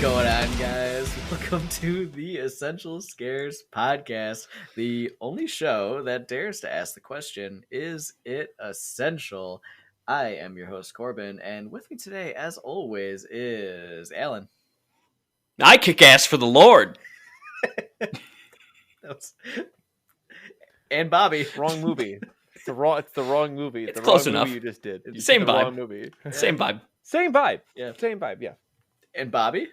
going on, guys? Welcome to the Essential Scares podcast, the only show that dares to ask the question, is it essential? I am your host, Corbin, and with me today, as always, is Alan. I kick ass for the Lord. And Bobby. Wrong movie. It's the wrong movie. It's the close wrong enough. movie you just did. You Same did the vibe. Wrong movie. Same vibe. Same vibe. Yeah. Same vibe. Yeah. And Bobby?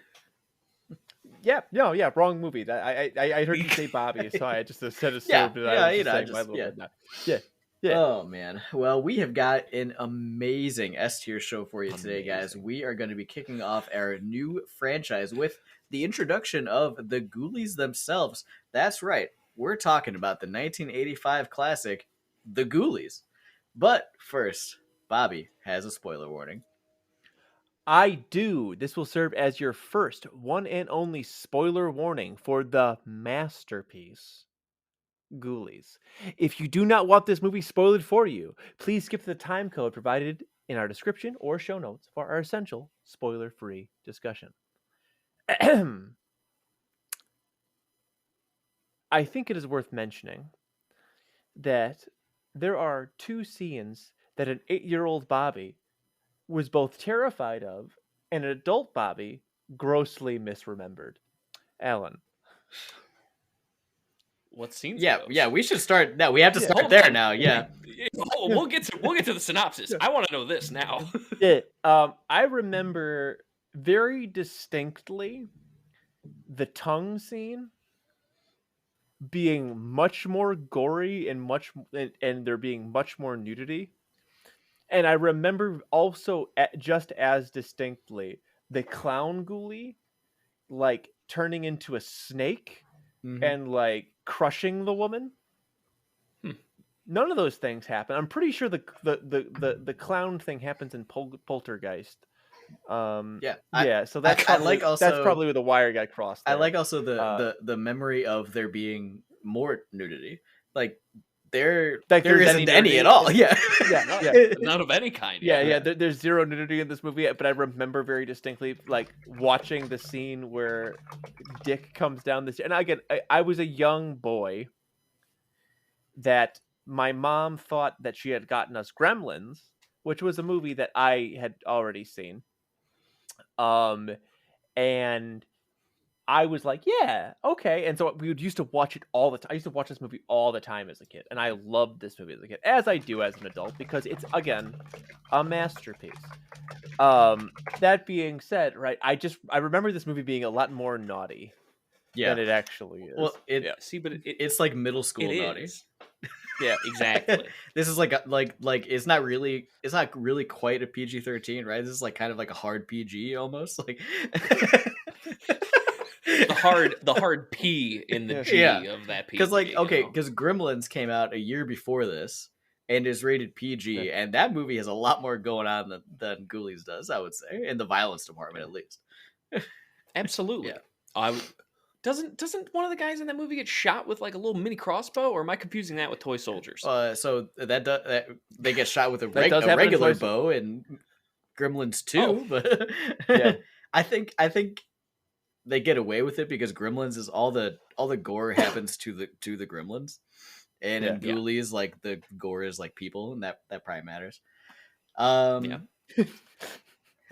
Yeah. No. Yeah. Wrong movie. I heard you say Bobby, so I just said assumed Yeah, that I was you know, saying just- my little yeah. bit now. Yeah. Oh, man. Well, we have got an amazing S-tier show for you today, guys. Amazing. We are going to be kicking off our new franchise with the introduction of the Ghoulies themselves. That's right. We're talking about the 1985 classic, The Ghoulies. But first, Bobby has a spoiler warning. I do. This will serve as your first, one and only spoiler warning for the masterpiece, Ghoulies. If you do not want this movie spoiled for you, please skip the time code provided in our description or show notes for our essential spoiler-free discussion. I think it is worth mentioning that there are two scenes that an 8-year-old Bobby was both terrified of and an adult Bobby grossly misremembered. Alan. What scenes? Yeah, are those? yeah, we should start. No, we have to Yeah, start hold there on. now. Yeah. We'll get to the synopsis. I want to know this now. I remember very distinctly the tongue scene being much more gory and there being much more nudity. And I remember also just as distinctly the clown ghoulie like turning into a snake Mhm. and like crushing the woman. None of those things happen. I'm pretty sure the clown thing happens in Poltergeist. Yeah, So that's I like that's also- probably where the wire got crossed. I there. like also the memory of there being more nudity. Like there there's isn't any any nudity at all. in- Yeah. Yeah. None of any kind. Yeah. There's zero nudity in this movie, but I remember very distinctly like watching the scene where Dick comes down this. And again, I was a young boy that my mom thought that she had gotten us Gremlins, which was a movie that I had already seen. And I was like, yeah, okay. And so we would used to watch it all the time. I used to watch this movie all the time as a kid. And I loved this movie as a kid, as I do as an adult, because it's, again, a masterpiece. That being said, right, I remember this movie being a lot more naughty than it actually is. Well, See, but it's like middle school it naughty. is. Yeah, exactly. This is like it's not really quite a PG-13, right? This is like kind of like a hard PG almost. Like the hard P in the G Yeah. of that P. because Gremlins came out a year before this and is rated PG, and that movie has a lot more going on than Ghoulies does, I would say, in the violence department at least. Absolutely. Yeah. Doesn't one of the guys in that movie get shot with like a little mini crossbow, or am I confusing that with toy soldiers? So that they get shot with a That does happen in regular Toy bow in Gremlins 2, Oh. but Yeah. I think they get away with it because Gremlins is all the gore happens to the Gremlins, and in Yeah. Ghoulies like the gore is like people, and that probably matters. Yeah.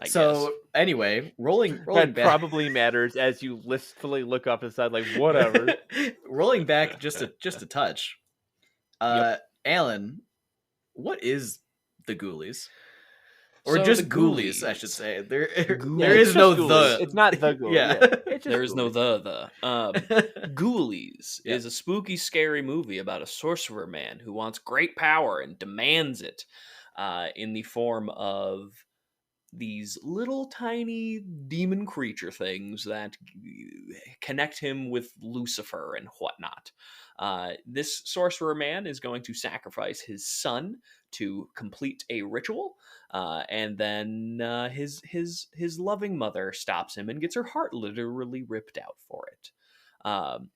I So guess. anyway, rolling that back. probably matters as you listfully look up and side like, whatever. Rolling back just a touch. Alan, what is the Ghoulies? Or So just the Ghoulies, I should say. There Yeah, is it's no just the. Ghoulies. It's not the Ghoulies. Yeah. It's just There is no Ghoulies. Ghoulies Yeah. is a spooky, scary movie about a sorcerer man who wants great power and demands it in the form of these little tiny demon creature things that connect him with Lucifer and whatnot. This sorcerer man is going to sacrifice his son to complete a ritual, and then his loving mother stops him and gets her heart literally ripped out for it.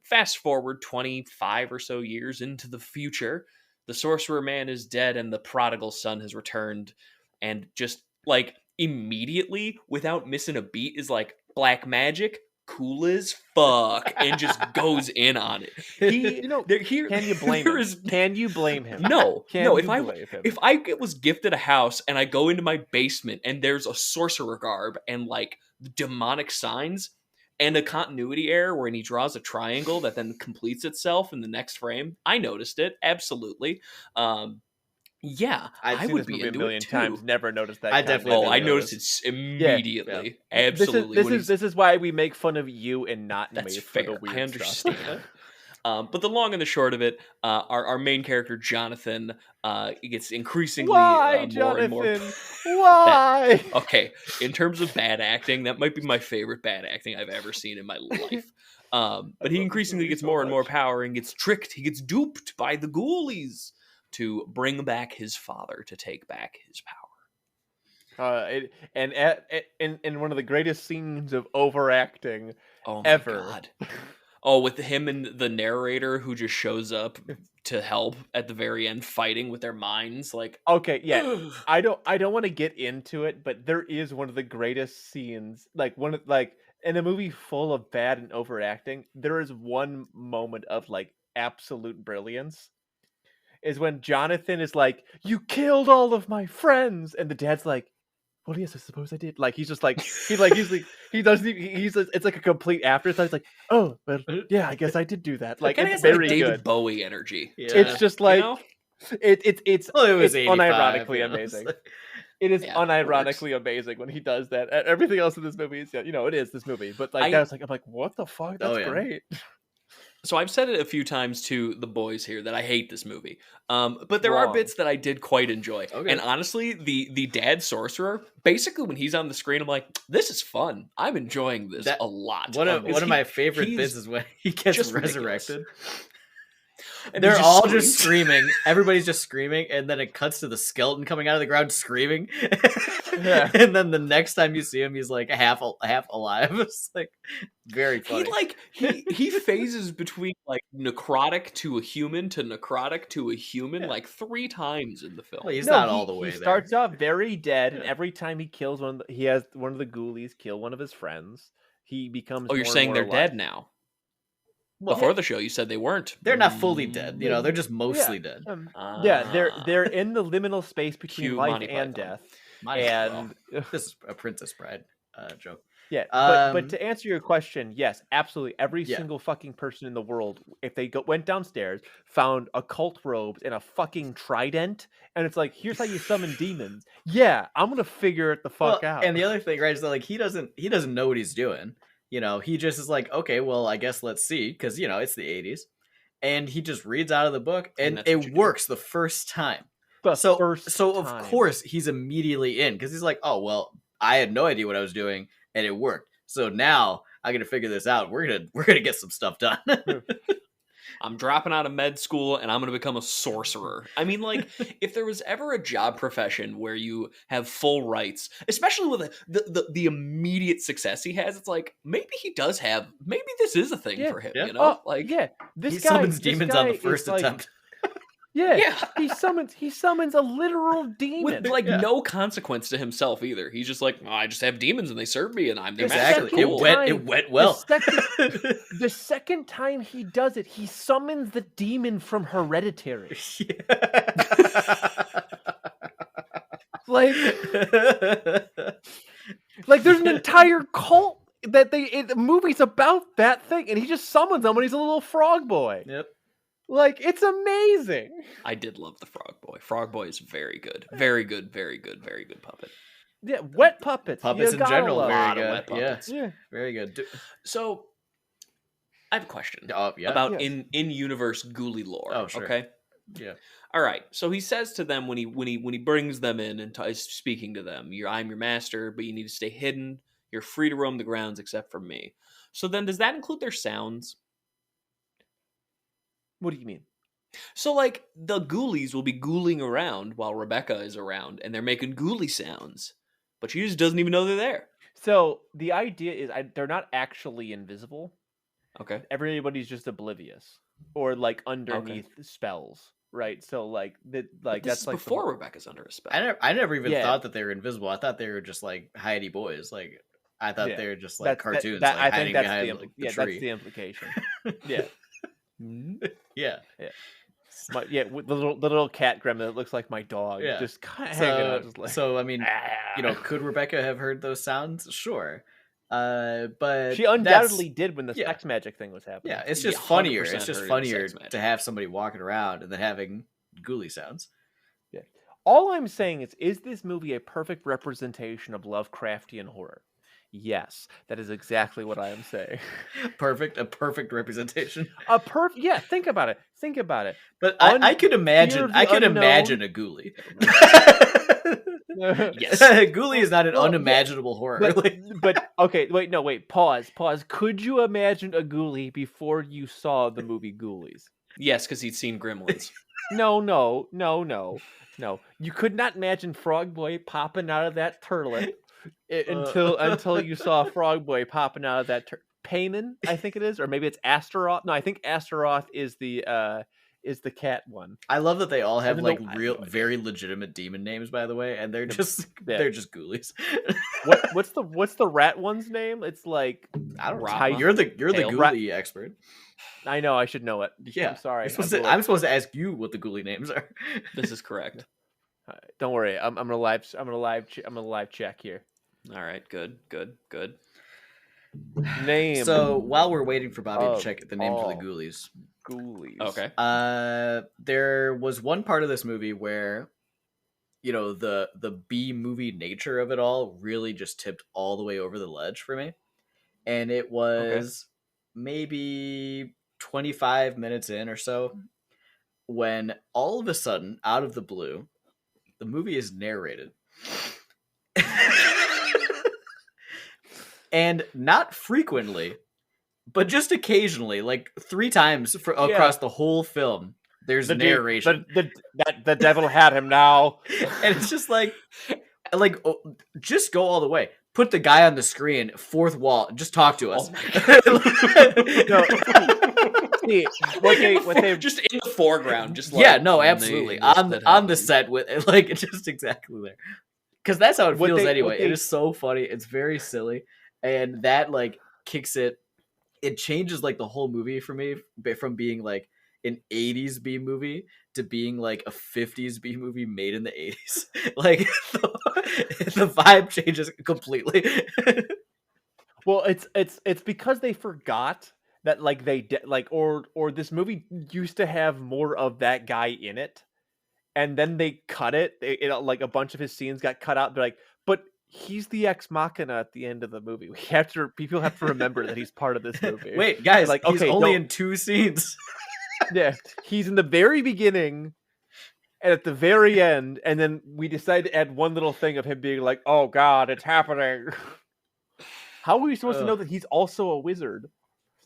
Fast forward 25 or so years into the future, the sorcerer man is dead and the prodigal son has returned, and just like immediately, without missing a beat, is like, black magic, cool as fuck, and just goes in on it. He, You know, there, here, can you blame there him? is- Can you blame him? no, Can no. you If I blame him? if I was gifted a house and I go into my basement and there's a sorcerer garb and like demonic signs and a continuity error wherein he draws a triangle that then completes itself in the next frame, I noticed it absolutely. Yeah, I've I seen would this be movie a into million it times. too. Never noticed that. I kind of definitely Oh, I didn't noticed it Yeah. immediately. Yeah. Absolutely. This is why we make fun of you and not That's me for the fair. weird I stuff. understand. But the long and the short of it, our main character Jonathan gets increasingly Why, more and more. Jonathan? Why? Okay, in terms of bad acting, that might be my favorite bad acting I've ever seen in my life. But he love this increasingly movie gets so more and more much. power and gets tricked. He gets duped by the Ghoulies to bring back his father to take back his power. In one of the greatest scenes of overacting Oh my ever. god. Oh, with him and the narrator who just shows up to help at the very end, fighting with their minds. Like, Okay, yeah. I don't want to get into it, but there is one of the greatest scenes, like in a movie full of bad and overacting, there is one moment of like absolute brilliance. Is when Jonathan is like, "You killed all of my friends," and the dad's like, "Well, yes, I suppose I did." Like he's just like he doesn't it's like a complete afterthought. He's like, "Oh, well, yeah, I guess I did do that." Like kind of it's has like very David good. Bowie energy. Yeah. It's just like know? it's Well, it was it's 85, unironically you know, amazing. so- It is Yeah, unironically amazing when he does that. Everything else in this movie is, it is this movie, but like I- I'm like, what the fuck? That's Oh, yeah. great. So I've said it a few times to the boys here that I hate this movie. But there are Wrong. bits that I did quite enjoy. Okay. And honestly, the dad sorcerer, basically when he's on the screen, I'm like, this is fun. I'm enjoying this a lot. One of Because my favorite he's bits is when he gets just ridiculous. resurrected. And he They're just all screams. just screaming. Everybody's just screaming, and then it cuts to the skeleton coming out of the ground screaming. Yeah. And then the next time you see him, he's like half alive. It's like very funny. He phases between like necrotic to a human to necrotic to a human Yeah. like 3 times in the film. Well, he's not all the way He there. starts off very dead, and Yeah. every time he kills he has one of the ghoulies kill one of his friends. He becomes. Oh, you're more and saying more they're alive. dead now. Well, Before the show, you said they weren't. They're not fully dead. You know, they're just mostly dead. They're in the liminal space between Cue life Monty and Python. death. And And this is a Princess Bride joke. yeah, Um, but to answer your question, yes, absolutely. Every Yeah. single fucking person in the world, if they went downstairs, found occult robes and a fucking trident, and it's like, here's how you summon demons. Yeah, I'm gonna figure it the fuck out. And the other thing, right, is that like he doesn't know what he's doing. You know, he just is like, okay, well, I guess let's see, because it's the 80s, and he just reads out of the book, and that's what you it do. works the first time. So Of course he's immediately in, because he's like, oh well, I had no idea what I was doing, and it worked. So now I got to figure this out. We're gonna get some stuff done. I'm dropping out of med school and I'm going to become a sorcerer. I mean, like, if there was ever a job profession where you have full rights, especially with the immediate success he has, it's like, maybe this is a thing for him, Yeah. you know? This He guy summons this demons guy on the is first like- attempt. Yeah, he summons a literal demon. With no consequence to himself either. He's just like, oh, I just have demons and they serve me and I'm their Exactly. master. Cool. It went well. The second time he does it, he summons the demon from Hereditary. Like there's an entire cult that the movie's about that thing, and he just summons them when he's a little frog boy. Yep. Like, it's amazing. I did love the Frog Boy. Frog Boy is very good. Very good, very good, very good puppet. Yeah, wet puppets. Puppets You in gotta general, love very lot of good. wet puppets. Yeah. Very good. So, I have a question Yeah. about Yes. in-universe ghoulie lore. Oh, sure. Okay. Yeah. All right. So he says to them when he brings them in and is speaking to them, I'm your master, but you need to stay hidden. You're free to roam the grounds except for me. So then, does that include their sounds? What do you mean? So, like, the ghoulies will be ghouling around while Rebecca is around, and they're making ghoulie sounds, but she just doesn't even know they're there. So the idea is they're not actually invisible. Okay. Everybody's just oblivious or like underneath spells, right? So that's like before Rebecca's under a spell. I never even Yeah. thought that they were invisible. I thought they were just like hidey boys. Like, I thought Yeah. they were just like cartoons, That like I hiding think that's behind the like, the yeah, tree. that's the implication. Yeah. Yeah. With the little cat gremlin that looks like my dog, Yeah. just kind of hanging out, just like. So I mean, could Rebecca have heard those sounds? Sure, but She undoubtedly did when the yeah. sex magic thing was happening. Yeah, it's just 100% funnier. It's just heard funnier sex magic. to have somebody walking around and then having ghoulie sounds. Yeah. All I'm saying is this movie a perfect representation of Lovecraftian horror? Yes, that is exactly what I am saying. A perfect representation. Yeah, think about it. But I could imagine. I could imagine a ghoulie. Yes. Ghoulie is not an unimaginable horror. But okay, wait. Pause. Could you imagine a ghoulie before you saw the movie Ghoulies? Yes, because he'd seen Gremlins. No. You could not imagine Frog Boy popping out of that turlet until you saw Frog Boy popping out of that Payman, I think it is, or maybe it's Astaroth. No, I think Astaroth is the cat one. I love that they all have like no very legitimate demon names, by the way, and they're just ghoulies. What's the rat one's name? It's like I don't know. You're the ghoulie expert. I know. I should know it. Yeah, I'm sorry. I'm supposed to ask you what the ghoulie names are. This is correct. Don't worry. I'm gonna live check here. All right. Good. Name. So while we're waiting for Bobby to check the name for the Ghoulies. Okay. There was one part of this movie where, the B movie nature of it all really just tipped all the way over the ledge for me, and it was maybe 25 minutes in or so when all of a sudden, out of the blue, the movie is narrated. And not frequently, but just occasionally, like 3 times across the whole film, there's narration. The devil had him now. And it's just like, just go all the way. Put the guy on the screen, fourth wall, and just talk to us. What they just in the foreground, just like absolutely on the set with like just exactly there, because that's how it feels anyway. It is so funny. It's very silly, and that like kicks it. It changes like the whole movie for me from being like an 80s B movie to being like a 50s B movie made in the 80s. Like the vibe changes completely. Well, it's because they forgot that like or this movie used to have more of that guy in it, and then they cut it. Like a bunch of his scenes got cut out. They're like, but he's the ex machina at the end of the movie. People have to remember that he's part of this movie. Wait, guys, like he's only in 2 scenes. Yeah, he's in the very beginning and at the very end, and then we decide to add one little thing of him being like, "Oh God, it's happening." How are we supposed to know that he's also a wizard?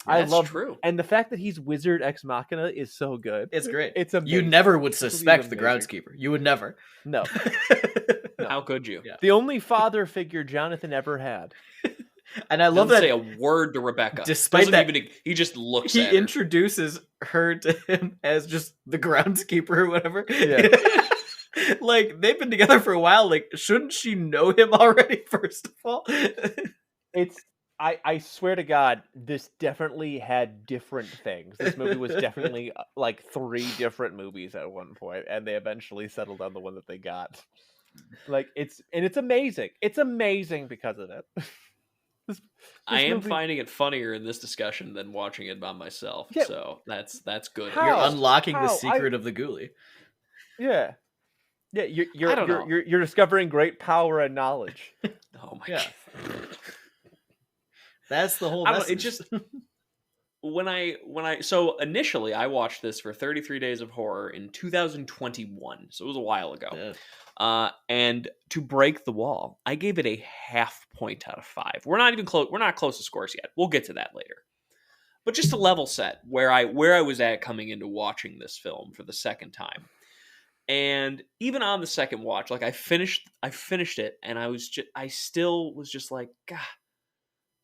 That's true. And the fact that he's wizard ex machina is so good. It's great. It's amazing. You never would suspect the groundskeeper. You would never. No. How could you? Yeah. The only father figure Jonathan ever had. And I love that. Say a word to Rebecca. Despite that, he just looks. He introduces her to him as just the groundskeeper or whatever. Yeah. Like they've been together for a while. Like, shouldn't she know him already? First of all, I swear to God, this definitely had different things. This movie was definitely like 3 different movies at one point, and they eventually settled on the one that they got. Like it's amazing. It's amazing because of it. I am finding it funnier in this discussion than watching it by myself. Yeah. So that's good. You're unlocking the secret of the ghoulie. Yeah. Yeah, you're discovering great power and knowledge. Oh my God. That's the whole message. It just so initially I watched this for 33 Days of Horror in 2021. So it was a while ago. Yeah. And to break the wall, I gave it a 0.5 point out of 5. We're not even close. We're not close to scores yet. We'll get to that later. But just to level set where I was at coming into watching this film for the second time. And even on the second watch, like I finished it, and I still was just like, God,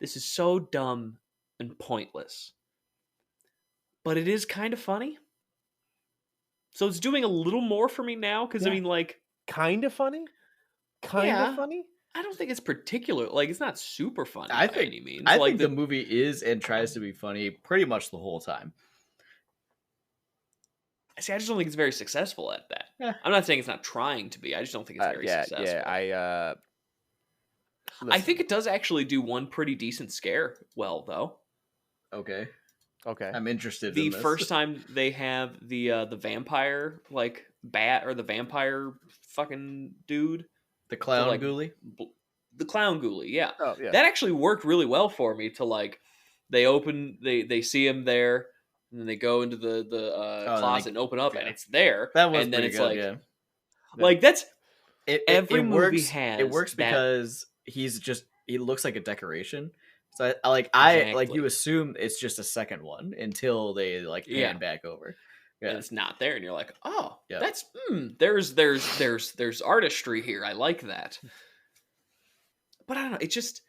this is so dumb and pointless. But it is kind of funny. So it's doing a little more for me now, because I mean, like, kind of funny? Kind of funny? I don't think it's particular. Like, it's not super funny I by think any means. I Like think the movie is and tries to be funny pretty much the whole time. see, I just don't think it's very successful at that. Yeah. I'm not saying it's not trying to be. I just don't think it's very successful. I think it does actually do one pretty decent scare well, though. Okay. Okay. I'm interested The in this. first time they have the vampire like bat or the vampire fucking dude, the clown like, ghoulie. The clown ghoulie, yeah. Oh, yeah. That actually worked really well for me to like they see him there and then they go into the closet and open up and it's there. That was and then pretty it's good, like yeah. Like that's Every movie works, has it works that, because he looks like a decoration. So I like exactly. you assume it's just a second one until they like pan back over. Yeah. And it's not there and you're like, oh, Yeah. that's there's artistry here. I like that. But I don't know, it's just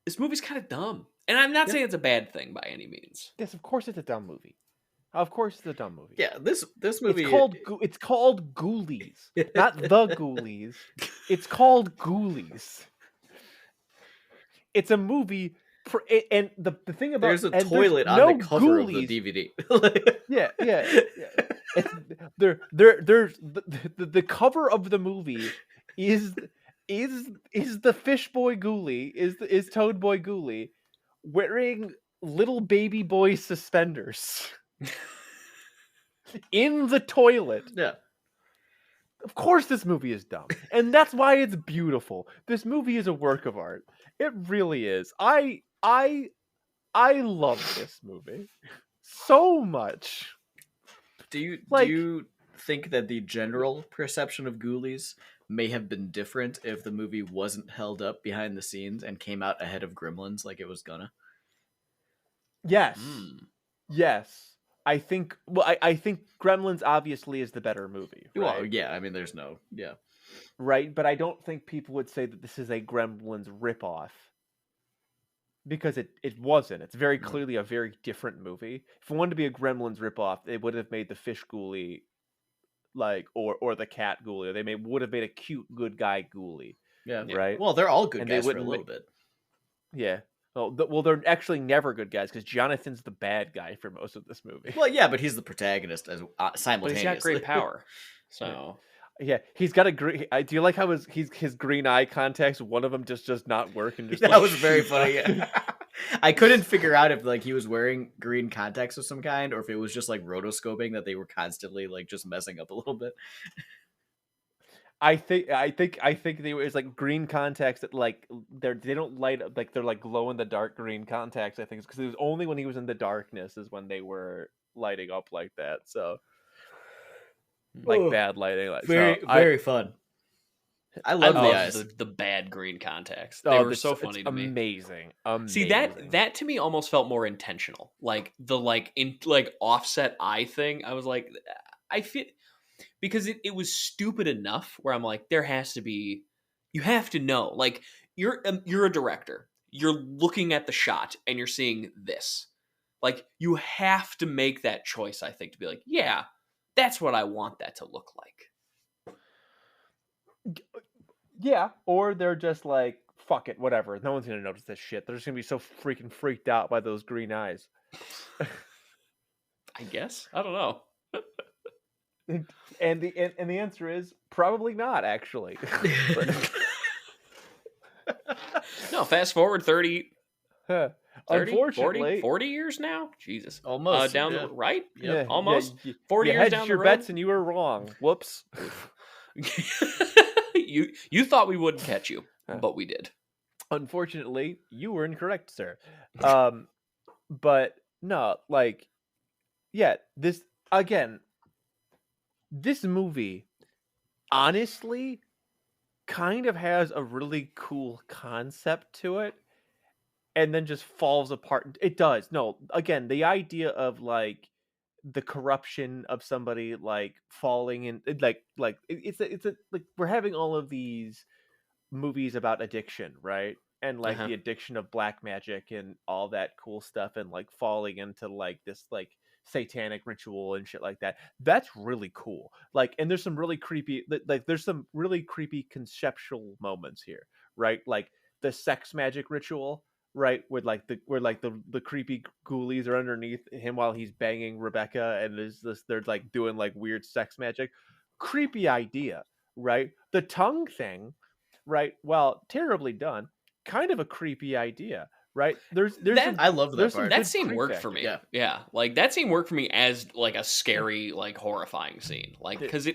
this movie's kind of dumb. And I'm not saying it's a bad thing by any means. Yes, of course it's a dumb movie. Of course it's a dumb movie. Yeah, this movie it's called Ghoulies, not the Ghoulies. It's called Ghoulies. It's a movie, and the thing about there's a toilet on the cover of the DVD. yeah. It's, there's the cover of the movie is the fish boy Ghoulie is Toad Boy Ghoulie wearing little baby boy suspenders in the toilet. Yeah. Of course this movie is dumb. And that's why it's beautiful. This movie is a work of art. It really is. I love this movie so much. Do you think that the general perception of Ghoulies may have been different if the movie wasn't held up behind the scenes and came out ahead of Gremlins like it was gonna? Yes. Yes. I think I think Gremlins obviously is the better movie. Right? Well, yeah, I mean there's no Right, but I don't think people would say that this is a Gremlins ripoff. Because it wasn't. It's very clearly a very different movie. If it wanted to be a Gremlins ripoff, they would have made the fish Ghoulie like or the cat Ghoulie. Or they would have made a cute good guy Ghoulie. Yeah. Right? Well, they're all good and guys for a little bit. Yeah. Well, they're actually never good guys because Jonathan's the bad guy for most of this movie. Well, yeah, but he's the protagonist as simultaneously. But he's got great power. So yeah, he's got a green. Do you like how his green eye contacts? One of them just does not work, and just that was very funny. Yeah. I couldn't figure out if like he was wearing green contacts of some kind, or if it was just like rotoscoping that they were constantly like just messing up a little bit. I think they was like green contacts that like they don't light up, like they're like glow in the dark green contacts. I think because it was only when he was in the darkness is when they were lighting up like that. So. Like bad lighting, like very fun. I love the eyes. The bad green contacts. They were so funny to me. Amazing. See that to me almost felt more intentional. Like the offset eye thing. I was like, I feel because it was stupid enough where I'm like, there has to be. You have to know. Like you're a director. You're looking at the shot and you're seeing this. Like you have to make that choice. I think to be like, yeah. That's what I want that to look like. Yeah, or they're just like, fuck it, whatever. No one's going to notice this shit. They're just going to be so freaking freaked out by those green eyes. I guess. I don't know. And the answer is probably not, actually. No, fast forward 30 unfortunately 40 years now. Jesus, almost down the right. Yeah, almost 40 you years hedged down your the road. bets and you were wrong. Whoops. you thought we wouldn't catch you, but we did. Unfortunately, you were incorrect, sir. But no, like, yeah, this movie honestly kind of has a really cool concept to it. And then just falls apart. It does. No, again, the idea of like the corruption of somebody like falling in, like it's a like we're having all of these movies about addiction, right? And like the addiction of black magic and all that cool stuff, and like falling into like this like satanic ritual and shit like that. That's really cool. Like, and there's some really creepy conceptual moments here, right? Like the sex magic ritual, right? Where the creepy ghoulies are underneath him while he's banging Rebecca, and they're like doing like weird sex magic. Creepy idea, right? The tongue thing, right? Well, terribly done. Kind of a creepy idea, right? That I loved that there's some part. that good scene creep worked factor. for me. Yeah. Yeah, like that scene worked for me as like a scary, like horrifying scene. Like because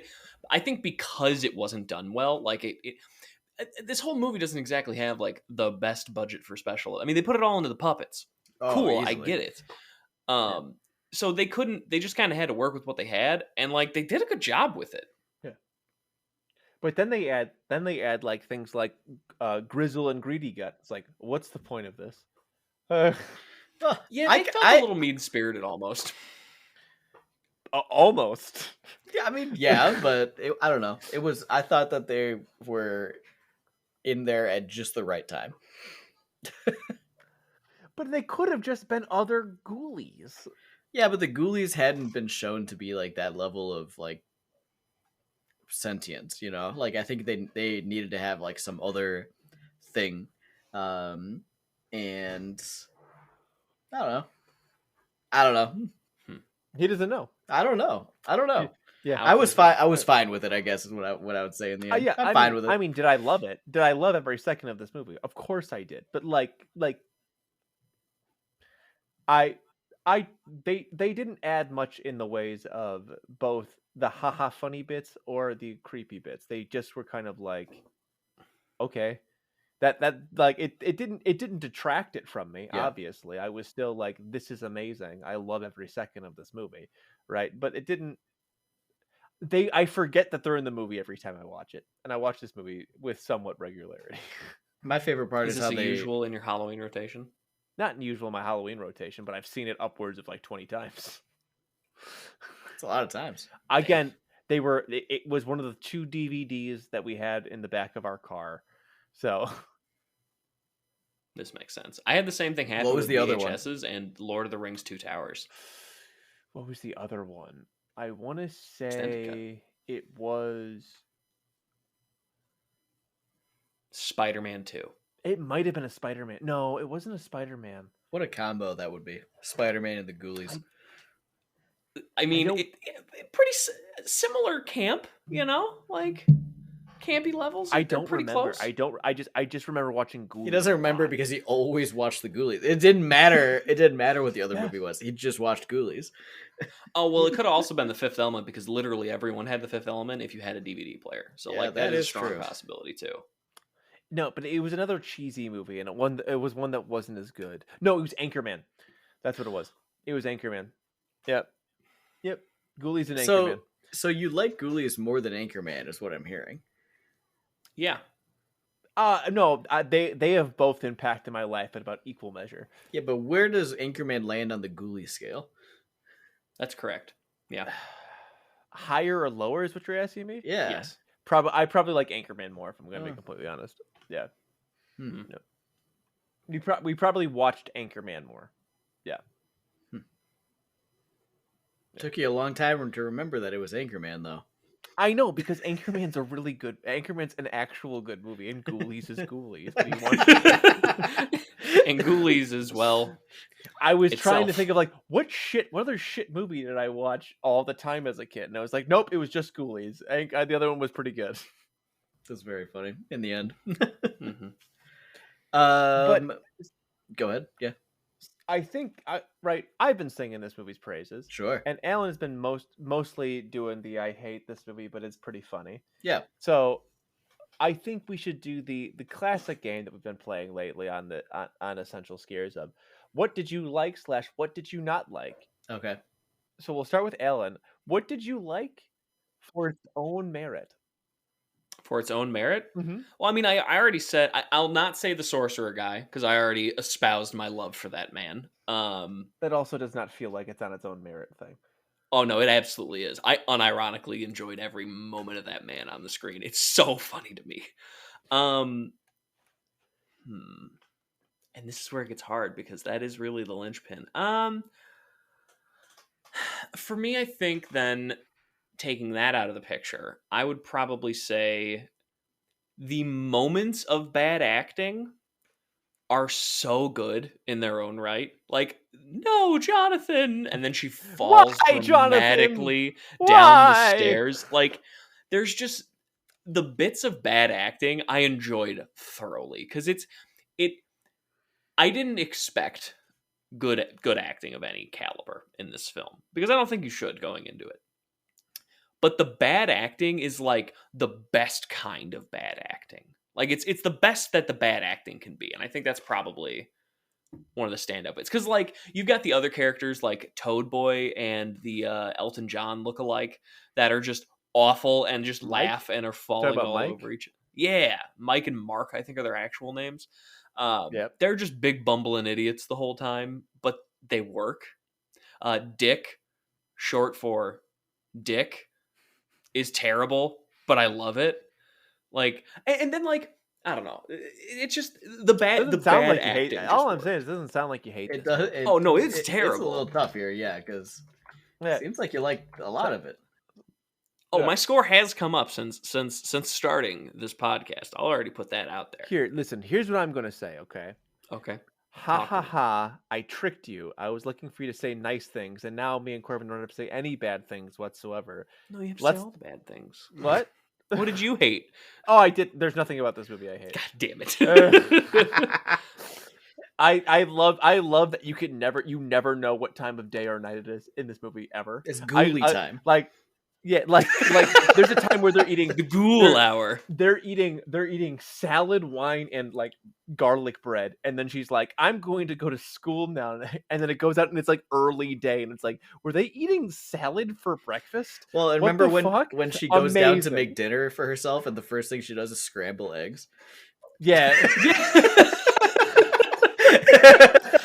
I think because it wasn't done well, like this whole movie doesn't exactly have like the best budget for special. I mean, they put it all into the puppets. Oh, Cool, I easily. get it. Yeah. So they couldn't. They just kind of had to work with what they had, and like they did a good job with it. Yeah. But then they add like things like Grizzle and Greedy Gut. It's like, what's the point of this? Oh, Yeah, they felt a little mean spirited almost. Almost. Yeah, I mean, yeah, but I don't know. I thought that they were in there at just the right time. But they could have just been other ghoulies. Yeah, but the Ghoulies hadn't been shown to be like that level of like sentience, you know? Like I think they needed to have like some other thing. And I don't know. I don't know. He doesn't know. I don't know. I don't know. Yeah. I was fine. I was fine with it, I guess is what I would say in the end. Yeah, I'm fine with it. I mean, did I love it? Did I love every second of this movie? Of course I did. But I they didn't add much in the ways of both the haha funny bits or the creepy bits. They just were kind of like, okay. That like it didn't detract it from me. Yeah. Obviously, I was still like, this is amazing. I love every second of this movie, right? But it didn't. I forget that they're in the movie every time I watch it, and I watch this movie with somewhat regularity. My favorite part Is is this how they usual in your Halloween rotation? Not usual in my Halloween rotation, but I've seen it upwards of like 20 times. It's a lot of times. Again, it was one of the 2 DVDs that we had in the back of our car. So This makes sense. I had the same thing happen What was with the other one? VHSs and Lord of the Rings: Two Towers. what was the other one? I want to Extended cut. say it was. Spider-Man 2. It might have been a Spider-Man. No, it wasn't a Spider-Man. What a combo that would be. Spider-Man and the Ghoulies. I mean, don't- it pretty similar camp, you know, like campy levels. I They're don't pretty remember. close. I just remember watching Ghoulies. He doesn't a remember lot. because he always watched the Ghoulies. It didn't matter. It didn't matter what the other Yeah. movie was. He just watched Ghoulies. Oh well, it could have also been The Fifth Element because literally everyone had The Fifth Element if you had a DVD player. So Yeah, like that that is a is strong true. possibility too. No, but it was another cheesy movie, and it was one that wasn't as good. No, it was Anchorman. That's what it was. It was Anchorman. Yep. Ghoulies and Anchorman. So you like Ghoulies more than Anchorman is what I'm hearing. Yeah. No, they have both impacted my life in about equal measure. Yeah, but where does Anchorman land on the Ghoulies scale? That's correct. Yeah. Higher or lower is what you're asking me? Yeah. Yes. I probably like Anchorman more, if I'm going to be Oh. completely honest. Yeah. Hmm. No. We probably watched Anchorman more. Yeah. Took you a long time to remember that it was Anchorman, though. I know, because Anchorman's an actual good movie, and Ghoulies is Ghoulies. What do you want? And Ghoulies as well. I was trying to itself. think of like, what other shit movie did I watch all the time as a kid? And I was like, nope, it was just Ghoulies. The other one was pretty good. That's very funny in the end. Mhm. Go ahead. Yeah, I think I've been singing this movie's praises, sure. and Alan has been mostly doing the I hate this movie, but it's pretty funny. Yeah. So I think we should do the classic game that we've been playing lately on Essential Scares of what did you like / what did you not like. Okay. So we'll start with Alan. What did you like for its own merit? For its own merit? Mm-hmm. Well, I mean, I already said I'll not say the sorcerer guy because I already espoused my love for that man. That also does not feel like it's on its own merit thing. Oh no, it absolutely is. I unironically enjoyed every moment of that man on the screen. It's so funny to me. And this is where it gets hard because that is really the linchpin. For me, I think then taking that out of the picture, I would probably say the moments of bad acting are so good in their own right. Like, no, Jonathan, and then she falls Why, Jonathan? dramatically down the Why? stairs. Like, there's just the bits of bad acting I enjoyed thoroughly because it. I didn't expect good acting of any caliber in this film because I don't think you should going into it. But the bad acting is like the best kind of bad acting. Like it's the best that the bad acting can be, and I think that's probably one of the stand-up bits. Because like you've got the other characters like Toad Boy and the Elton John look-alike that are just awful and just Mike? laugh and are Talking falling about all Mike? over each. Yeah, Mike and Mark, I think are their actual names. Yep. They're just big bumbling idiots the whole time, but they work. Dick, short for Dick, is terrible, but I love it. Like, and then like I don't know, it's just the Doesn't sound bad like you hate. acting. All Just I'm works. saying is, it doesn't sound like you hate It this does. movie. Oh no, it's It's a terrible. little tough here, yeah, because Yeah. seems like you like a lot of it. Oh, Yeah. my score has come up since starting this podcast. I'll already put that out there. Here, listen. Here's what I'm gonna say. Okay. Okay. Ha Talk to ha me. ha! I tricked you. I was looking for you to say nice things, and now me and Corbin don't have to say any bad things whatsoever. No, you have to Let's- say all the bad things. What? What did you hate? Oh, I did. There's nothing about this movie I hate. God damn it. I love that you never know what time of day or night it is in this movie ever. It's ghoulie time. Like there's a time where they're eating The ghoul hour. they're eating salad, wine, and like garlic bread, and then she's like, I'm going to go to school now, and then it goes out and it's like early day, and it's like, were they eating salad for breakfast? Well, and What remember the fuck? when she goes down to Amazing. make dinner for herself, and the first thing she does is scramble eggs. Yeah.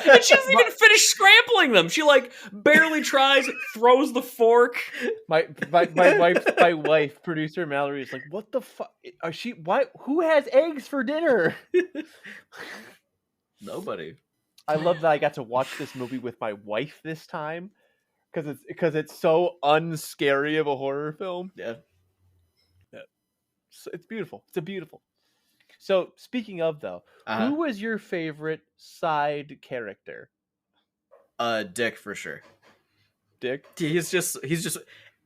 And she doesn't even finish scrambling them. She like barely tries, throws the fork. My wife, producer Mallory, is like, "What the fuck? Are she? Why? Who has eggs for dinner?" Nobody. I love that I got to watch this movie with my wife this time because it's so unscary of a horror film. Yeah. So it's beautiful. It's a beautiful. So speaking of though, who was your favorite side character? Dick for sure. Dick. He's just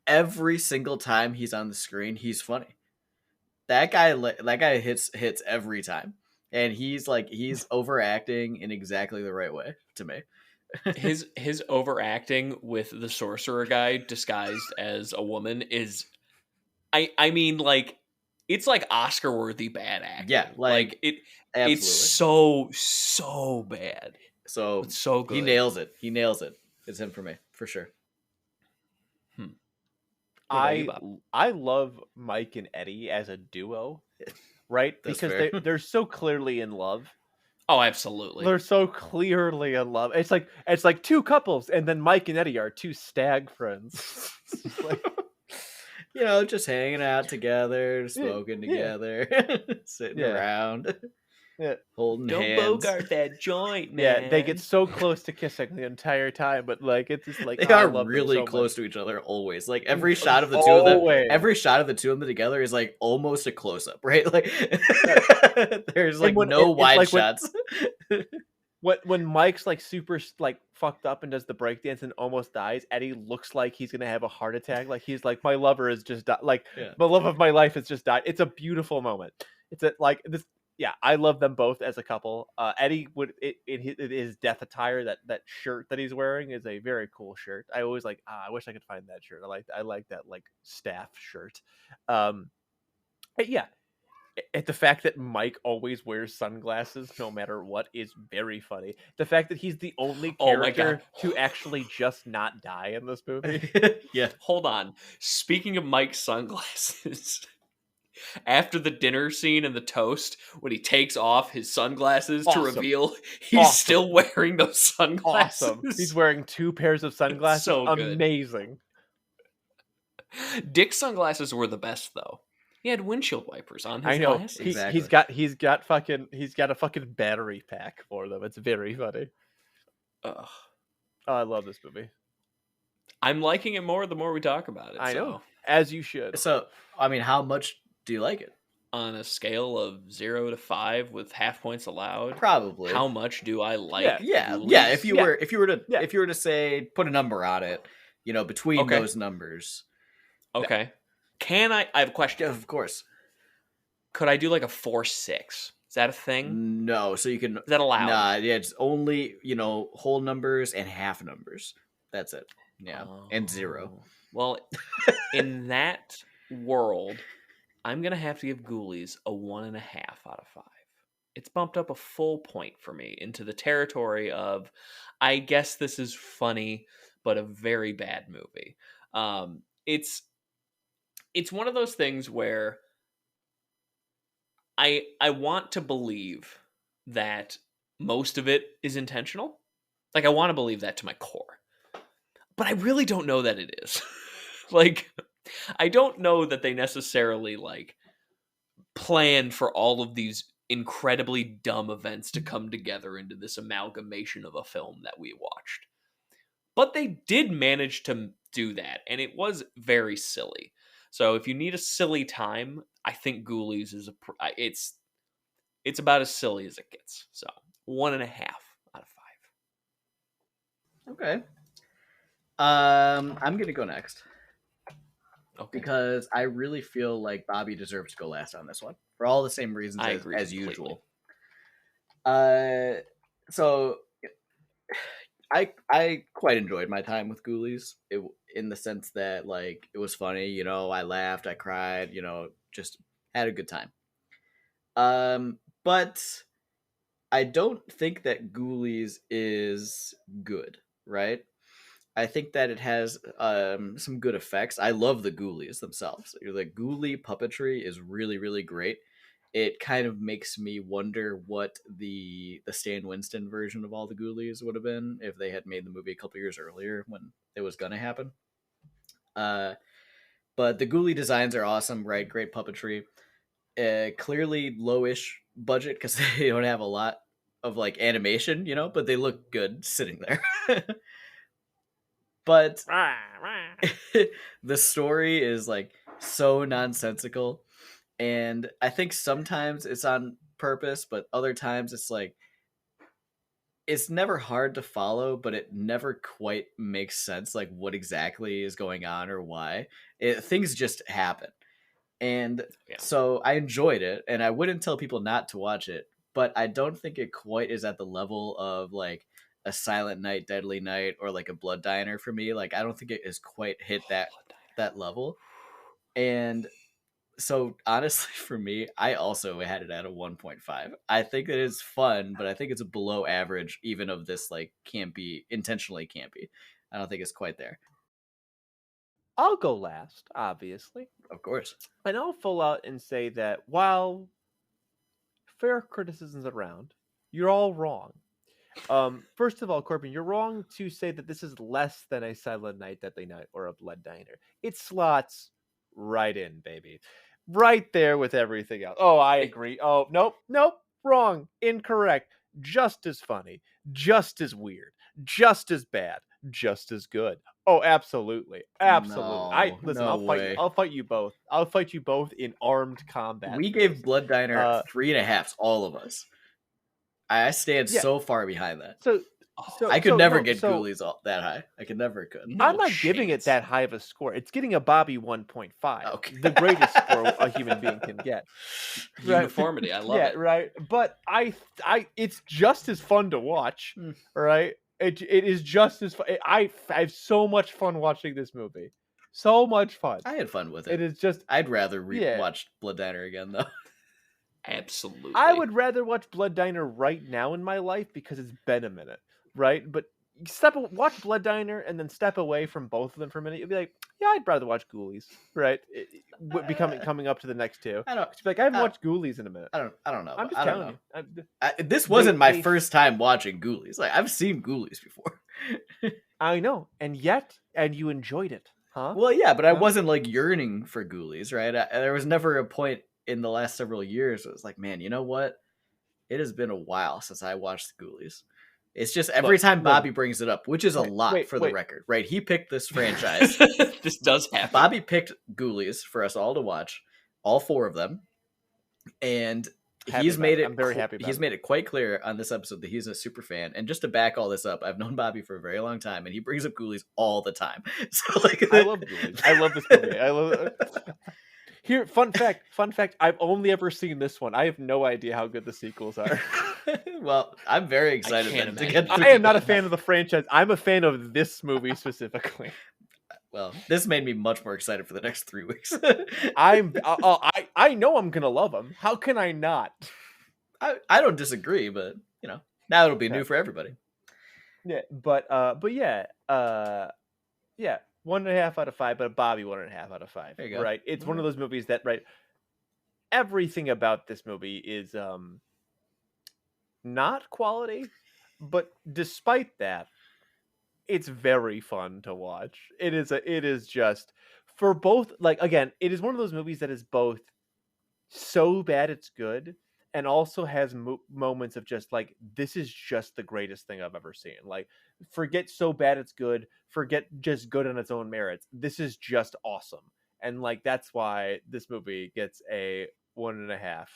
every single time he's on the screen, he's funny. That guy hits every time, and he's overacting in exactly the right way to me. His overacting with the sorcerer guy disguised as a woman is, I mean, like, it's like Oscar worthy bad acting. Yeah, like it. Absolutely. It's so bad. So It's so good. He nails it. It's him for me for sure. I love Mike and Eddie as a duo, right? That's Because fair. they're so clearly in love. Oh, absolutely. They're so clearly in love. It's like two couples, and then Mike and Eddie are two stag friends. It's like, just hanging out together, smoking together, sitting around, holding Don't hands. bogart that joint, man. yeah, they get so close to kissing the entire time, but like it's just like They I are love them really so close much. to each other always. Like every shot of the two of them, Always. every shot of the two of them together is like almost a close up, right? Like there's like when- no it's wide like when- shots. When Mike's like super like fucked up and does the breakdance and almost dies, Eddie looks like he's gonna have a heart attack. Like he's like, my lover has just died. Like Yeah. the love of my life has just died. It's a beautiful moment. It's like this. Yeah, I love them both as a couple. Eddie would in his death attire, that shirt that he's wearing is a very cool shirt. I always like. I wish I could find that shirt. I like that like staff shirt. Yeah. The fact that Mike always wears sunglasses no matter what is very funny. The fact that he's the only Oh my character God. to actually just not die in this movie. Yeah. Hold on. Speaking of Mike's sunglasses, after the dinner scene and the toast, when he takes off his sunglasses to Awesome. reveal he's Awesome. still wearing those sunglasses. Awesome. He's wearing two pairs of sunglasses. So good. Amazing. Dick's sunglasses were the best, though. He had windshield wipers on his I know. glasses. Exactly. He's got a fucking battery pack for them. It's very funny. Ugh. Oh, I love this movie. I'm liking it more the more we talk about it. I so. know. As you should. So, I mean, how much do you like it? on a scale of 0 to 5 with half points allowed, Probably. how much do I like Yeah. Ghoulies? If you were to say put a number on it, between Okay. those numbers. Okay. I have a question. Of course. Could I do like a 4-6? Is that a thing? No, so you can. Is that allowed? Nah, yeah, it's only whole numbers and half numbers. That's it. Yeah, and 0. Oh. Well, in that world, I'm gonna have to give Ghoulies a 1.5 out of 5. It's bumped up a full point for me into the territory of, I guess this is funny, but a very bad movie. It's one of those things where I want to believe that most of it is intentional. Like, I want to believe that to my core. But I really don't know that it is. Like, I don't know that they necessarily, like, planned for all of these incredibly dumb events to come together into this amalgamation of a film that we watched. But they did manage to do that, and it was very silly. So if you need a silly time, I think Ghoulies is it's about as silly as it gets. So 1.5 out of 5. Okay. I'm gonna go next. Okay. Because I really feel like Bobby deserves to go last on this one for all the same reasons I agree as completely. usual. So I quite enjoyed my time with Ghoulies, in the sense that, like, it was funny. I laughed, I cried. Just had a good time. But I don't think that Ghoulies is good, right? I think that it has some good effects. I love the Ghoulies themselves. The Ghoulie puppetry is really, really great. It kind of makes me wonder what the Stan Winston version of all the Ghoulies would have been if they had made the movie a couple years earlier when it was going to happen. But the Ghoulie designs are awesome, right? Great puppetry. Clearly lowish budget because they don't have a lot of, like, animation, but they look good sitting there. But the story is, like, so nonsensical, and I think sometimes it's on purpose, but other times it's like it's never hard to follow, but it never quite makes sense, like, what exactly is going on or why. Things just happen. And so I enjoyed it, and I wouldn't tell people not to watch it, but I don't think it quite is at the level of, like, a Silent Night, Deadly Night, or like a Blood Diner for me. Like, I don't think it has quite hit that level. And so, honestly, for me, I also had it at a 1.5. I think it is fun, but I think it's below average, even of this, like, intentionally campy. I don't think it's quite there. I'll go last, obviously. Of course. And I'll full out and say that while fair criticisms around, you're all wrong. First of all, Corbin, you're wrong to say that this is less than a Silent Night, Deadly Night, or a Blood Diner. It slots right in, baby. Right there with everything else. Oh, I agree. Oh, nope, wrong, incorrect. Just as funny, just as weird, just as bad, just as good. Oh, absolutely. No, I'll fight you both. I'll fight you both in armed combat. We gave Blood Diner 3.5s, all of us. I stand so far behind that. So I could never get Ghoulies that high. I could never. I'm not giving it that high of a score. It's getting a Bobby 1.5. Okay. The greatest score a human being can get. Right? Uniformity. I love it. Yeah, right. But it's just as fun to watch, right? It is just as fun. I have so much fun watching this movie. So much fun. I had fun with it. It is just. I'd rather watch Blood Diner again, though. Absolutely. I would rather watch Blood Diner right now in my life because it's been a minute, right? But watch Blood Diner and then step away from both of them for a minute. You'll be like, yeah, I'd rather watch Ghoulies, right? Coming up to the next two. I haven't watched Ghoulies in a minute. I don't know. I'm just telling you. This wasn't my first time watching Ghoulies. Like, I've seen Ghoulies before. I know, and you enjoyed it, huh? Well, yeah, but I wasn't, like, yearning for Ghoulies, right? There was never a point in the last several years it was like, man, you know what? It has been a while since I watched the Ghoulies. It's just every time Bobby brings it up, which is a lot for the record, right? He picked this franchise. This does happen. Bobby picked Ghoulies for us all to watch, all 4 of them. And Happy he's about made it. it. I'm very happy about He's it. made it quite clear on this episode that he's a super fan. And just to back all this up, I've known Bobby for a very long time, and he brings up Ghoulies all the time. So like, I love Ghoulies. I love this movie. I love. Here, fun fact. I've only ever seen this one. I have no idea how good the sequels are. Well, I'm very excited can't then to get. imagine. I am not a fan of the franchise. I'm a fan of this movie specifically. Well, this made me much more excited for the next 3 weeks. I know I'm gonna love them. How can I not? I don't disagree, but now it'll be new for everybody. Yeah, but yeah, 1.5 out of 5, but Bobby 1.5 out of 5. There you go. Right? It's one of those movies that everything about this movie is not quality, but despite that, it's very fun to watch. It is just for both, like, again, it is one of those movies that is both so bad it's good and also has moments of just like, this is just the greatest thing I've ever seen. Like, forget so bad it's good, forget just good on its own merits. This is just awesome. And like, that's why this movie gets a 1.5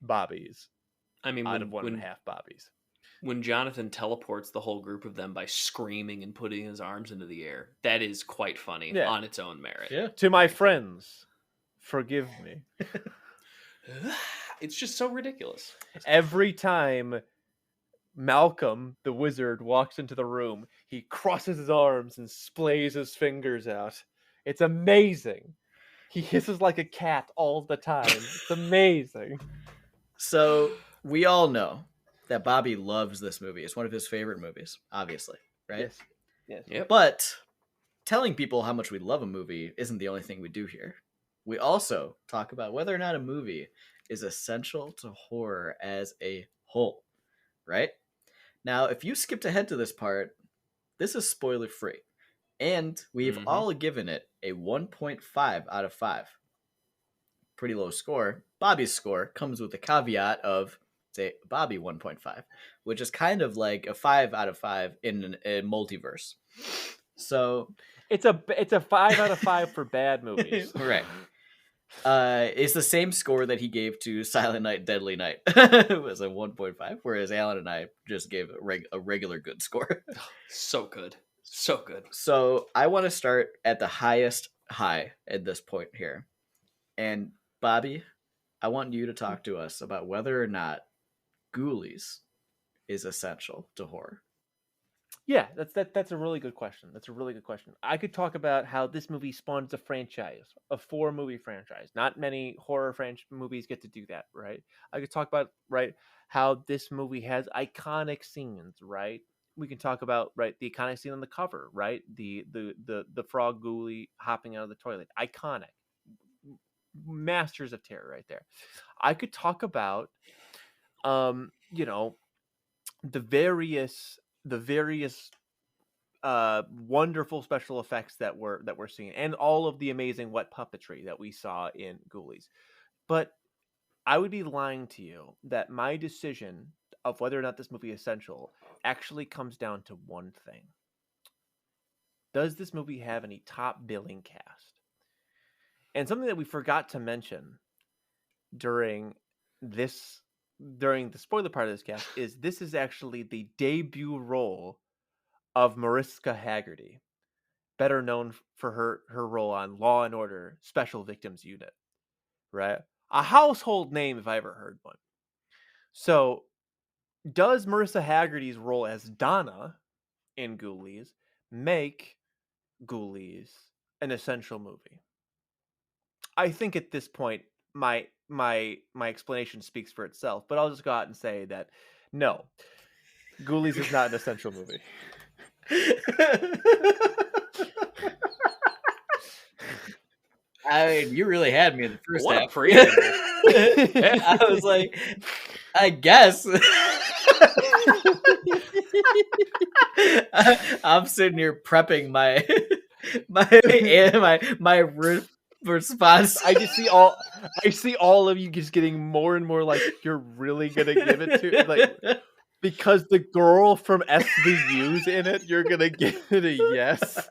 bobbies I mean, out of 1.5 bobbies. When Jonathan teleports the whole group of them by screaming and putting his arms into the air, that is quite funny on its own merit. Yeah. To my friends, forgive me. It's just so ridiculous. Every time Malcolm, the wizard, walks into the room, he crosses his arms and splays his fingers out. It's amazing. He hisses like a cat all the time. It's amazing. So we all know that Bobby loves this movie. It's one of his favorite movies, obviously, right? Yes. Yep. But telling people how much we love a movie isn't the only thing we do here. We also talk about whether or not a movie is essential to horror as a whole, right? Now, if you skipped ahead to this part, this is spoiler free. And we've all given it a 1.5 out of 5. Pretty low score. Bobby's score comes with the caveat of, say, Bobby 1.5, which is kind of like a 5 out of 5 in a multiverse. So it's a 5 out of 5 for bad movies. Right. It's the same score that he gave to Silent Night, Deadly Night. It was a 1.5, whereas Alan and I just gave a regular good score. So good. So good. So I want to start at the highest high at this point here. And Bobby, I want you to talk to us about whether or not Ghoulies is essential to horror. Yeah, that's a really good question. I could talk about how this movie spawns a franchise, a 4-movie franchise. Not many horror movies get to do that, right? I could talk about, right, how this movie has iconic scenes, right? We can talk about, right, the iconic scene on the cover, right? The frog ghoulie hopping out of the toilet. Iconic. Masters of terror right there. I could talk about the various wonderful special effects that we're seeing, and all of the amazing wet puppetry that we saw in Ghoulies. But I would be lying to you that my decision of whether or not this movie is essential actually comes down to one thing. Does this movie have any top billing cast? And something that we forgot to mention during the spoiler part of this cast is this is actually the debut role of Mariska Haggerty, better known for her role on Law and Order Special Victims Unit, right? A household name if I ever heard one. So, does Marissa Haggerty's role as Donna in Ghoulies make Ghoulies an essential movie? I think at this point my explanation speaks for itself, but I'll just go out and say that no, Ghoulies is not an essential movie. I mean, you really had me in the first What half. a preamble. I was like, I guess. I'm sitting here prepping my response. I see all of you just getting more and more like you're really gonna give it to, like, because the girl from SVU's in it, you're gonna give it a yes.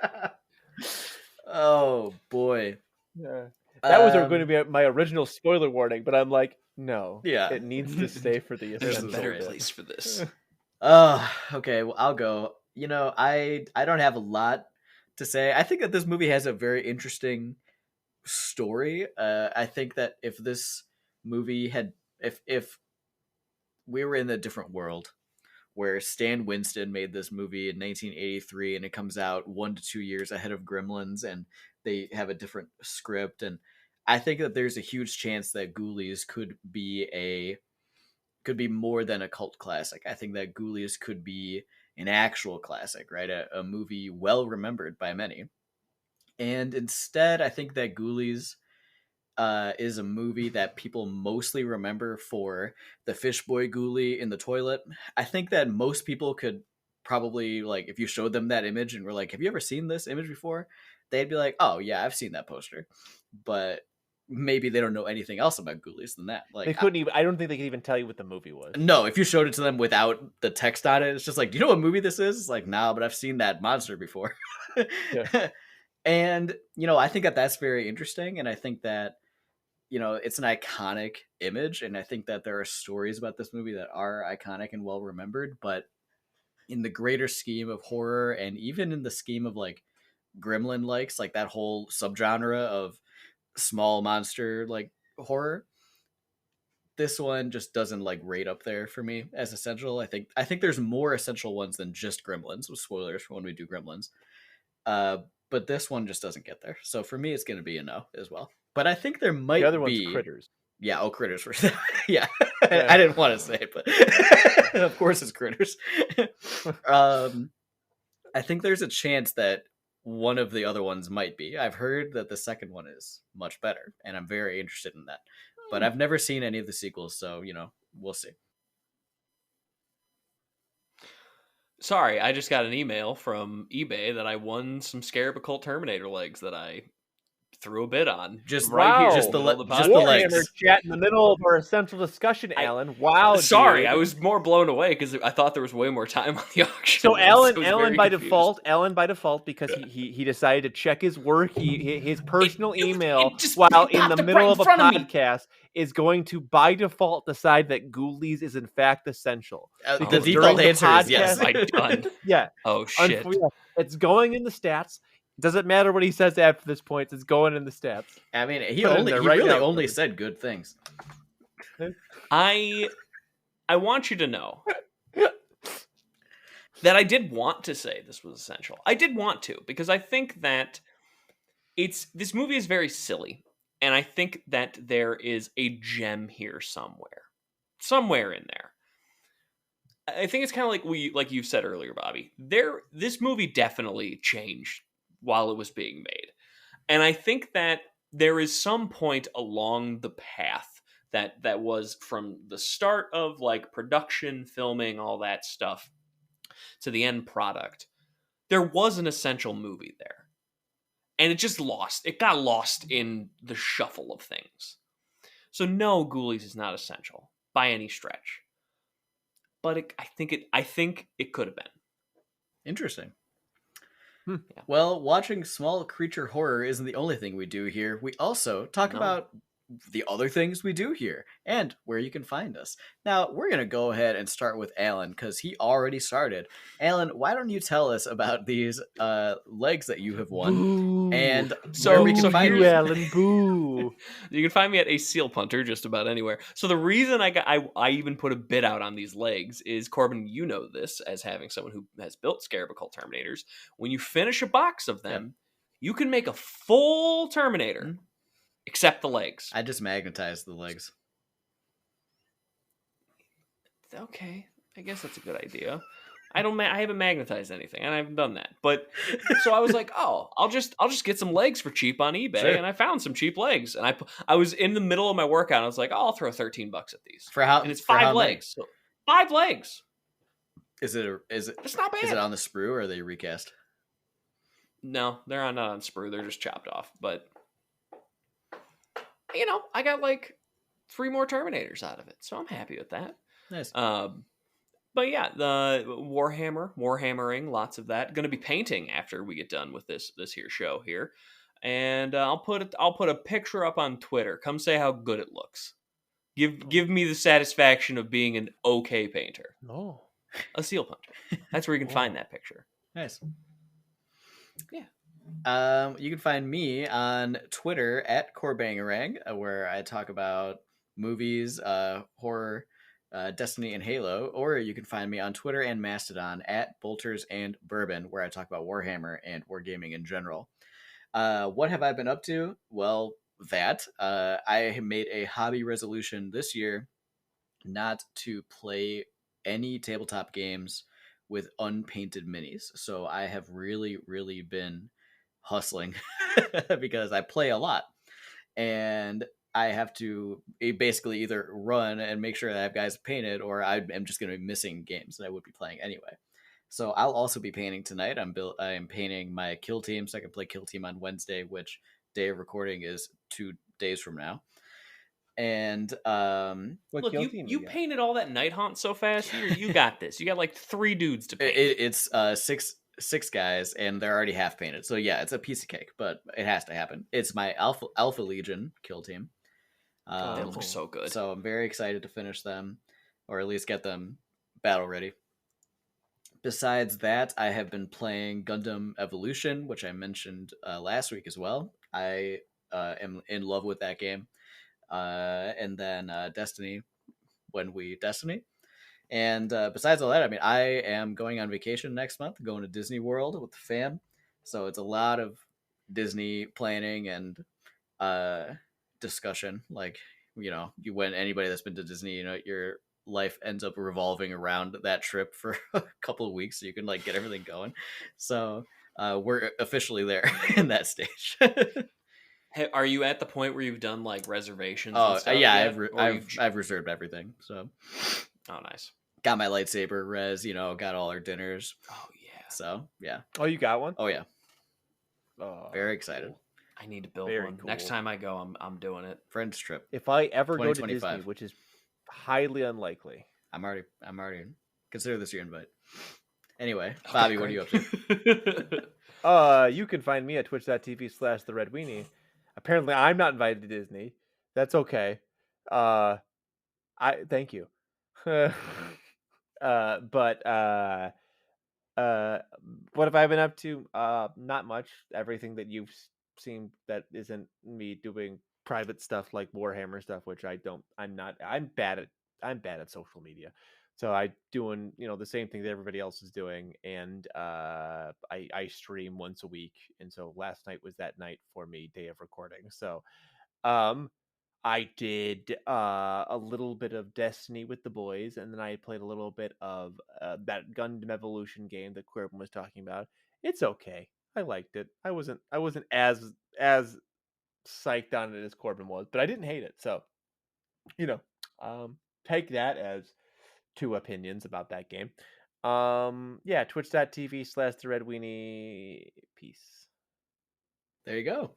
Oh boy. Yeah. That was going to be my original spoiler warning, but I'm like, No. Yeah. It needs to stay for the There's a essential better bit. place for this. Okay, well, I'll go. I don't have a lot to say. I think that this movie has a very interesting story. I think that if this movie had, if we were in a different world where Stan Winston made this movie in 1983 and it comes out 1 to 2 years ahead of Gremlins and they have a different script, and I think that there's a huge chance that Ghoulies could be more than a cult classic. I think that Ghoulies could be an actual classic, right? A movie well remembered by many. And instead, I think that Ghoulies is a movie that people mostly remember for the fish boy ghoulie in the toilet. I think that most people could probably, like, if you showed them that image and were like, have you ever seen this image before? They'd be like, oh yeah, I've seen that poster. But maybe they don't know anything else about ghoulies than that. Like, They couldn't even. I don't think they could even tell you what the movie was. no, if you showed it to them without the text on it, it's just like, do you know what movie this is? It's like, nah, but I've seen that monster before. Yeah. And, I think that that's very interesting. And I think that, it's an iconic image. And I think that there are stories about this movie that are iconic and well remembered. But in the greater scheme of horror, and even in the scheme of like Gremlin likes, like that whole subgenre of small monster like horror, this one just doesn't like rate up there for me as essential. I think there's more essential ones than just Gremlins, with spoilers for when we do Gremlins. But this one just doesn't get there. So for me, it's going to be a no as well. But I think there might The other one's be Critters. Yeah, oh, Critters for yeah. Yeah. I didn't want to say it, but of course it's Critters. I think there's a chance that one of the other ones might be. I've heard that the second one is much better, and I'm very interested in that. But I've never seen any of the sequels, so we'll see. Sorry, I just got an email from eBay that I won some Scarab Occult Terminator legs that I threw a bid on. Just right here, just in the middle of just podcast. the Warhammer legs. chat in the middle of our essential discussion, I- Alan. Wow. Sorry, dude. I was more blown away because I thought there was way more time on the auction. So list. Alan, I was Alan very by confused. default, because he decided to check his work, his personal email it just- while it in popped the up middle right in of a front of me. podcast, is going to by default decide that Ghoulies is in fact essential. The Because default during the answer is yes. podcast- I done. Yeah, Oh shit! it's going in the stats. Doesn't matter what he says after this point; it's going in the stats. I mean, he Put it in there right really now, only Chris. said good things. I want you to know that I did want to say this was essential. I did want to, because I think that this movie is very silly, and I think that there is a gem here somewhere in there. I think it's kind of like you said earlier, Bobby. This movie definitely changed while it was being made, and I think that there is some point along the path that was from the start of like production, filming, all that stuff, to the end product. There was an essential movie there, and it got lost in the shuffle of things. So no, Ghoulies is not essential by any stretch, but I think it could have been. Interesting. Yeah. Well, watching small creature horror isn't the only thing we do here. We also talk about the other things we do here and where you can find us. Now, we're going to go ahead and start with Alan because he already started. Alan, why don't you tell us about these legs that you have won? Boo. And So where we can find you, you? Alan. Boo. You can find me at a seal punter just about anywhere. So the reason I even put a bid out on these legs is, Corbin, you know this as having someone who has built Scarab Occult Terminators. When you finish a box of them, you can make a full Terminator. Mm-hmm. Except the legs. I just magnetized the legs. Okay, I guess that's a good idea. I haven't magnetized anything, and I haven't done that. But so I was like, oh, I'll just get some legs for cheap on eBay, Sure. and I found some cheap legs, and I was in the middle of my workout. And I was like, oh, I'll throw $13 at these. For how? And it's for 5 how many? legs. So 5 legs. Is it? It's not bad. Is it on the sprue or are they recast? No, they're not on sprue. They're just chopped off. But I got like 3 more Terminators out of it, so I'm happy with that. Nice. But yeah, the warhammering, lots of that. Going to be painting after we get done with this here show here, and I'll put a picture up on Twitter. Come say how good it looks. Give me the satisfaction of being an okay painter. Oh. A seal puncher. That's where you can find that picture. Nice. Yeah. You can find me on Twitter at Corbangarang, where I talk about movies, horror, Destiny, and Halo. Or you can find me on Twitter and Mastodon at Bolters and Bourbon, where I talk about Warhammer and wargaming in general. What have I been up to? Well, I have made a hobby resolution this year not to play any tabletop games with unpainted minis. So I have really, really been hustling because I play a lot and I have to basically either run and make sure that I have guys painted, or I am just going to be missing games that I would be playing anyway. So I'll also be painting tonight. I'm painting my kill team, so I can play kill team on Wednesday, which day of recording is 2 days from now. And look, you painted all that Night Haunt so fast. You got this. You got like 3 dudes to paint. It's six guys, and they're already half painted. So yeah, it's a piece of cake, but it has to happen. It's my Alpha Legion kill team. They look so good. So I'm very excited to finish them, or at least get them battle ready. Besides that, I have been playing Gundam Evolution, which I mentioned last week as well. I am in love with that game. And then Destiny, Destiny. And besides all that, I mean, I am going on vacation next month, going to Disney World with the fam. So it's a lot of Disney planning and discussion. Like, when anybody that's been to Disney, your life ends up revolving around that trip for a couple of weeks, so you can like get everything going. So we're officially there in that stage. Hey, are you at the point where you've done like reservations? Oh and stuff yeah, yet? I've reserved everything. So oh nice. Got my lightsaber res. Got all our dinners. Oh yeah. So yeah. Oh, you got one? Oh yeah. Oh, very excited. Cool. I need to build Very one. cool. Next time I go, I'm doing it. Friends trip. If I ever go to Disney, which is highly unlikely, I'm already consider this your invite. Anyway, Bobby, what are you up to? You can find me at twitch.tv/theredweenie. Apparently, I'm not invited to Disney. That's okay. I thank you. But what have I been up to? Not much. Everything that you've seen that isn't me doing private stuff like Warhammer stuff, which I'm bad at social media. So I doing, the same thing that everybody else is doing, and I stream once a week, and so last night was that night for me, day of recording. So I did a little bit of Destiny with the boys, and then I played a little bit of that Gundam Evolution game that Corbin was talking about. It's okay. I liked it. I wasn't as psyched on it as Corbin was, but I didn't hate it. So, take that as 2 opinions about that game. Yeah, twitch.tv/theredweenie. Peace. There you go.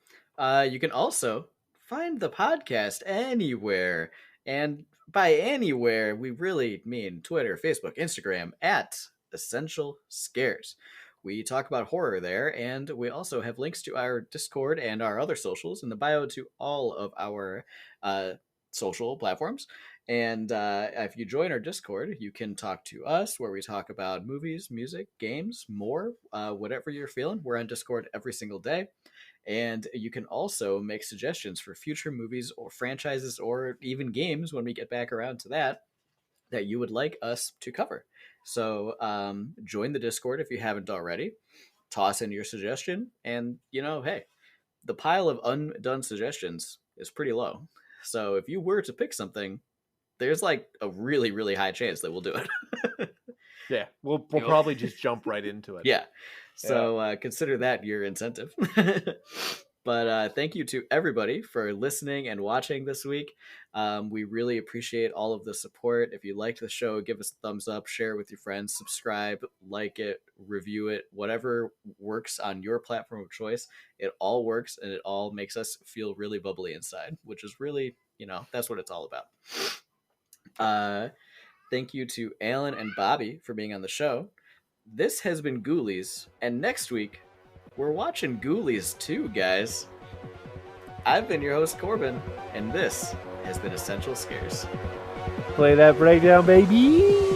You can also find the podcast anywhere. And by anywhere, we really mean Twitter, Facebook, Instagram, at Essential Scares. We talk about horror there, and we also have links to our Discord and our other socials in the bio to all of our social platforms. And if you join our Discord, you can talk to us, where we talk about movies, music, games, more, whatever you're feeling. We're on Discord every single day. And you can also make suggestions for future movies or franchises or even games when we get back around to that you would like us to cover. So join the Discord if you haven't already. Toss in your suggestion. And, hey, the pile of undone suggestions is pretty low. So if you were to pick something, there's like a really, really high chance that we'll do it. Yeah, we'll probably just jump right into it. Yeah. So consider that your incentive. But thank you to everybody for listening and watching this week. We really appreciate all of the support. If you liked the show, give us a thumbs up, share it with your friends, subscribe, like it, review it, whatever works on your platform of choice. It all works, and it all makes us feel really bubbly inside, which is really, that's what it's all about. Thank you to Alan and Bobby for being on the show. This has been Ghoulies, and next week, we're watching Ghoulies 2, guys. I've been your host, Corbin, and this has been Essential Scares. Play that breakdown, baby.